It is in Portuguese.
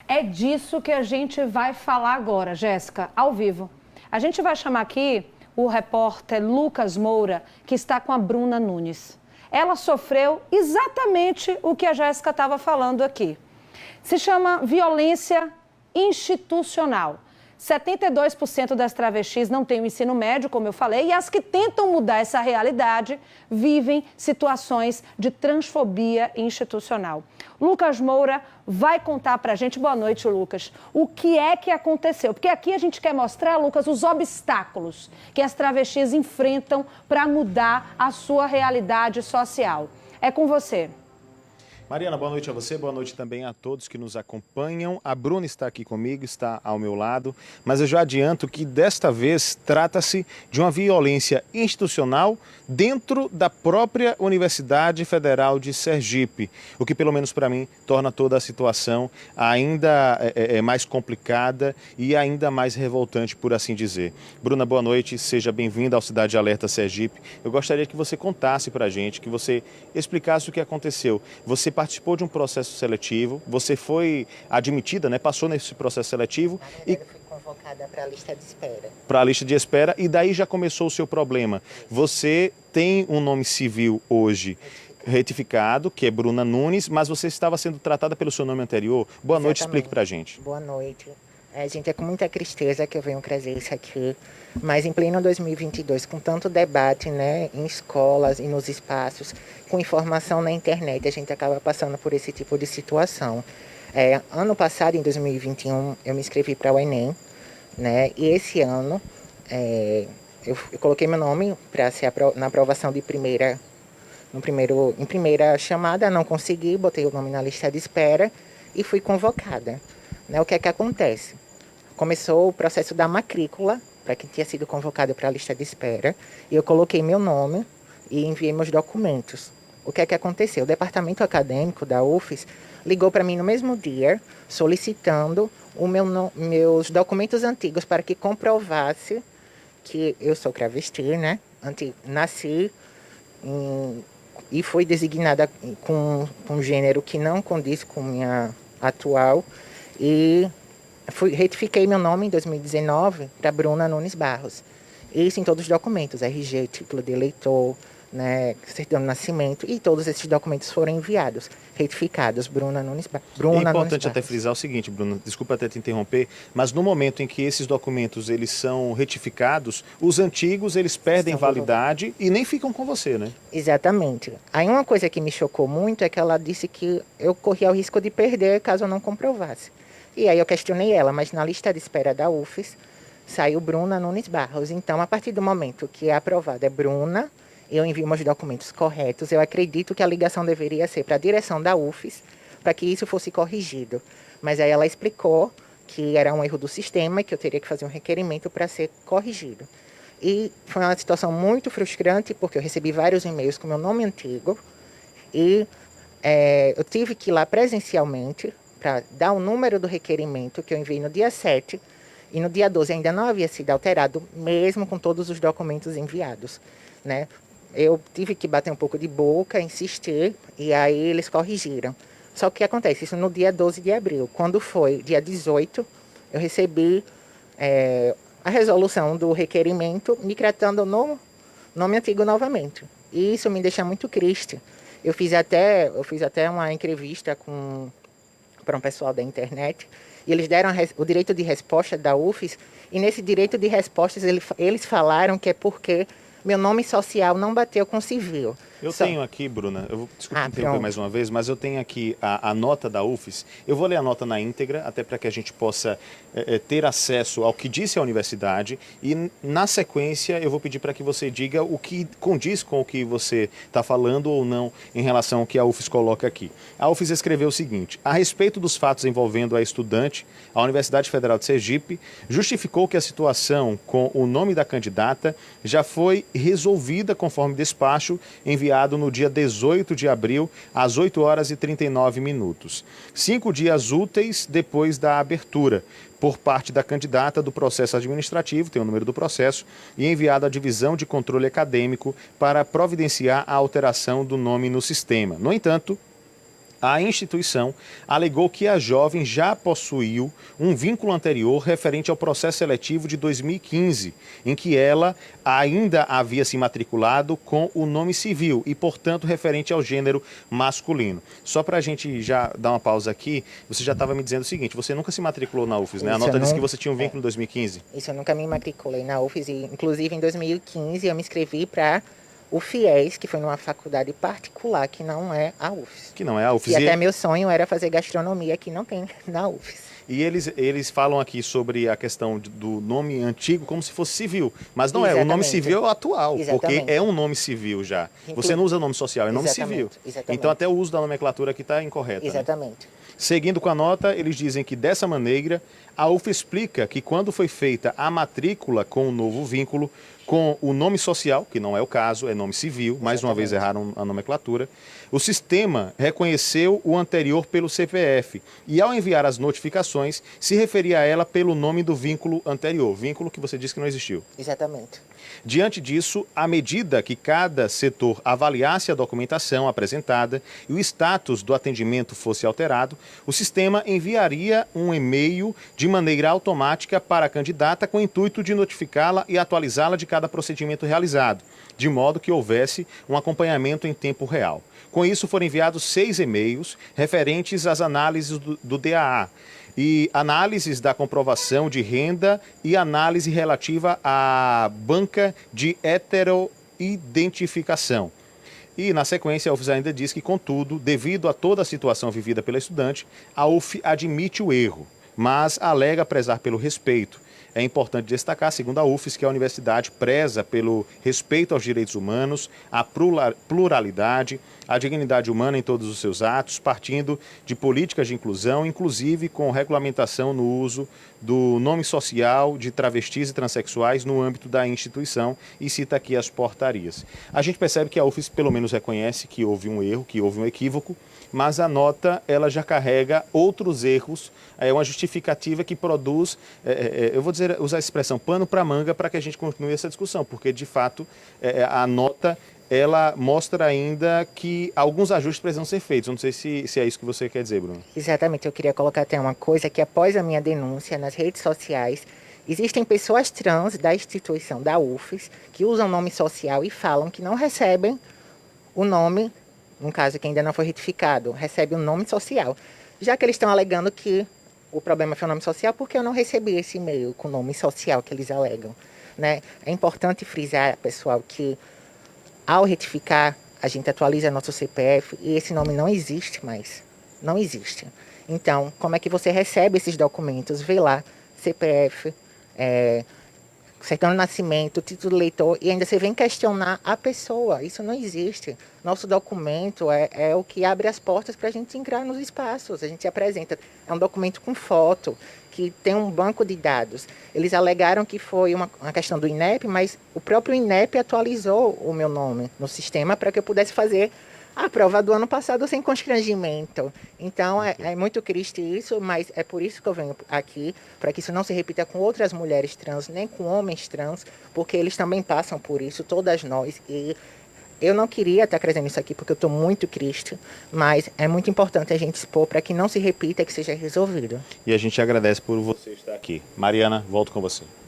É disso que a gente vai falar agora, Jéssica, ao vivo. A gente vai chamar aqui o repórter Lucas Moura, que está com a Bruna Nunes. Ela sofreu exatamente o que a Jéssica estava falando aqui. Se chama violência institucional. 72% das travestis não têm o ensino médio, como eu falei, e as que tentam mudar essa realidade vivem situações de transfobia institucional. Lucas Moura vai contar pra gente, boa noite, Lucas, o que é que aconteceu? Porque aqui a gente quer mostrar, Lucas, os obstáculos que as travestis enfrentam para mudar a sua realidade social. É com você. Mariana, boa noite a você, boa noite também a todos que nos acompanham. A Bruna está aqui comigo, está ao meu lado, mas eu já adianto que desta vez trata-se de uma violência institucional dentro da própria Universidade Federal de Sergipe, o que pelo menos para mim torna toda a situação ainda mais complicada e ainda mais revoltante, por assim dizer. Bruna, boa noite, seja bem-vinda ao Cidade Alerta Sergipe. Eu gostaria que você contasse para a gente, que você explicasse o que aconteceu. Você participou de um processo seletivo, você foi admitida, né? Passou nesse processo seletivo e fui convocada para a lista de espera. Para a lista de espera, e daí já começou o seu problema. Você tem um nome civil hoje retificado, que é Bruna Nunes, mas você estava sendo tratada pelo seu nome anterior. Boa noite, explique para a gente. Boa noite. Gente, é com muita tristeza que eu venho trazer isso aqui, mas em pleno 2022, com tanto debate, né, em escolas e nos espaços, com informação na internet, a gente acaba passando por esse tipo de situação. Ano passado, em 2021, eu me inscrevi para o Enem, né, e esse ano eu coloquei meu nome para ser na aprovação de em primeira chamada, não consegui, botei o nome na lista de espera e fui convocada. O que é que acontece? Começou o processo da matrícula, para quem tinha sido convocado para a lista de espera, e eu coloquei meu nome e enviei meus documentos. O que é que aconteceu? O departamento acadêmico da UFES ligou para mim no mesmo dia, solicitando meus documentos antigos para que comprovasse que eu sou travesti, né? Nasci e fui designada com um gênero que não condiz com minha atual, e retifiquei meu nome em 2019 para Bruna Nunes Barros. Isso em todos os documentos, RG, título de eleitor, né, certidão de nascimento, e todos esses documentos foram enviados, retificados, Bruna Nunes Barros. É importante até frisar o seguinte, Bruna, desculpa até te interromper, mas no momento em que esses documentos eles são retificados, os antigos eles perdem validade e nem ficam com você, né? Exatamente. Aí uma coisa que me chocou muito é que ela disse que eu corria o risco de perder caso eu não comprovasse. E aí eu questionei ela, mas na lista de espera da UFES saiu Bruna Nunes Barros. Então, a partir do momento que é aprovada é Bruna, eu envio meus documentos corretos, eu acredito que a ligação deveria ser para a direção da UFES, para que isso fosse corrigido. Mas aí ela explicou que era um erro do sistema e que eu teria que fazer um requerimento para ser corrigido. E foi uma situação muito frustrante, porque eu recebi vários e-mails com meu nome antigo e eu tive que ir lá presencialmente para dar o número do requerimento que eu enviei no dia 7, e no dia 12 ainda não havia sido alterado, mesmo com todos os documentos enviados, né? Eu tive que bater um pouco de boca, insistir, e aí eles corrigiram. Só que o que acontece? Isso no dia 12 de abril. Quando foi dia 18, eu recebi a resolução do requerimento me tratando no nome antigo novamente. E isso me deixa muito triste. Eu fiz até uma entrevista para um pessoal da internet, e eles deram o direito de resposta da UFES, e nesse direito de respostas eles falaram que é porque meu nome social não bateu com civil. Eu tenho aqui, Bruna, eu vou interromper mais uma vez, mas eu tenho aqui a nota da UFES. Eu vou ler a nota na íntegra, até para que a gente possa ter acesso ao que disse a universidade, e na sequência eu vou pedir para que você diga o que condiz com o que você está falando ou não em relação ao que a UFES coloca aqui. A UFES escreveu o seguinte: a respeito dos fatos envolvendo a estudante, a Universidade Federal de Sergipe justificou que a situação com o nome da candidata já foi resolvida conforme despacho enviado no dia 18 de abril, às 8 horas e 39 minutos. 5 dias úteis depois da abertura, por parte da candidata do processo administrativo, tem o número do processo, e enviado à Divisão de Controle Acadêmico para providenciar a alteração do nome no sistema. No entanto, A instituição alegou que a jovem já possuiu um vínculo anterior referente ao processo seletivo de 2015, em que ela ainda havia se matriculado com o nome civil e, portanto, referente ao gênero masculino. Só para a gente já dar uma pausa aqui, você já estava me dizendo o seguinte, você nunca se matriculou na UFES, né? A nota disse que você tinha um vínculo em 2015. Isso, eu nunca me matriculei na UFES, e, inclusive em 2015 eu me inscrevi para o FIES, que foi numa faculdade particular, que não é a UFES. Que não é a UFES. E até meu sonho era fazer gastronomia, que não tem na UFES. E eles falam aqui sobre a questão do nome antigo como se fosse civil. Mas não Exatamente. é, o nome civil é o atual, Exatamente. porque é um nome civil já. Você não usa nome social, é nome civil. Exatamente. Então até o uso da nomenclatura aqui está incorreta. Exatamente. Né? Seguindo com a nota, eles dizem que dessa maneira, a UF explica que quando foi feita a matrícula com o novo vínculo, com o nome social, que não é o caso, é nome civil, mais uma vez erraram a nomenclatura, o sistema reconheceu o anterior pelo CPF e, ao enviar as notificações, se referia a ela pelo nome do vínculo anterior, vínculo que você disse que não existiu. Exatamente. Diante disso, à medida que cada setor avaliasse a documentação apresentada e o status do atendimento fosse alterado, o sistema enviaria um e-mail de maneira automática para a candidata com o intuito de notificá-la e atualizá-la de cada procedimento realizado, de modo que houvesse um acompanhamento em tempo real. Com isso, foram enviados 6 e-mails referentes às análises do DAA, e análises da comprovação de renda e análise relativa à banca de heteroidentificação. E, na sequência, a UF ainda diz que, contudo, devido a toda a situação vivida pela estudante, a UF admite o erro, mas alega prezar pelo respeito. É importante destacar, segundo a UFES, que a universidade preza pelo respeito aos direitos humanos, a pluralidade, a dignidade humana em todos os seus atos, partindo de políticas de inclusão, inclusive com regulamentação no uso do nome social de travestis e transexuais no âmbito da instituição, e cita aqui as portarias. A gente percebe que a UFES pelo menos reconhece que houve um erro, que houve um equívoco, mas a nota ela já carrega outros erros, é uma justificativa que produz, eu vou usar a expressão pano para manga para que a gente continue essa discussão, porque de fato a nota ela mostra ainda que alguns ajustes precisam ser feitos. Eu não sei se é isso que você quer dizer, Bruno. Exatamente, eu queria colocar até uma coisa, que após a minha denúncia nas redes sociais, existem pessoas trans da instituição da UFES que usam nome social e falam que não recebem o nome, no caso que ainda não foi retificado, recebe o nome social. Já que eles estão alegando que o problema foi o nome social, porque eu não recebi esse e-mail com o nome social que eles alegam, né? É importante frisar, pessoal, que ao retificar, a gente atualiza nosso CPF e esse nome não existe mais. Não existe. Então, como é que você recebe esses documentos? Vê lá, CPF, certidão de nascimento, título de eleitor, e ainda você vem questionar a pessoa. Isso não existe. Nosso documento é o que abre as portas para a gente entrar nos espaços. A gente apresenta. É um documento com foto, que tem um banco de dados. Eles alegaram que foi uma questão do INEP, mas o próprio INEP atualizou o meu nome no sistema para que eu pudesse fazer a prova do ano passado sem constrangimento. Então, é muito triste isso, mas é por isso que eu venho aqui, para que isso não se repita com outras mulheres trans, nem com homens trans, porque eles também passam por isso, todas nós. E eu não queria estar trazendo isso aqui, porque eu estou muito triste, mas é muito importante a gente expor para que não se repita e que seja resolvido. E a gente agradece por você estar aqui. Mariana, volto com você.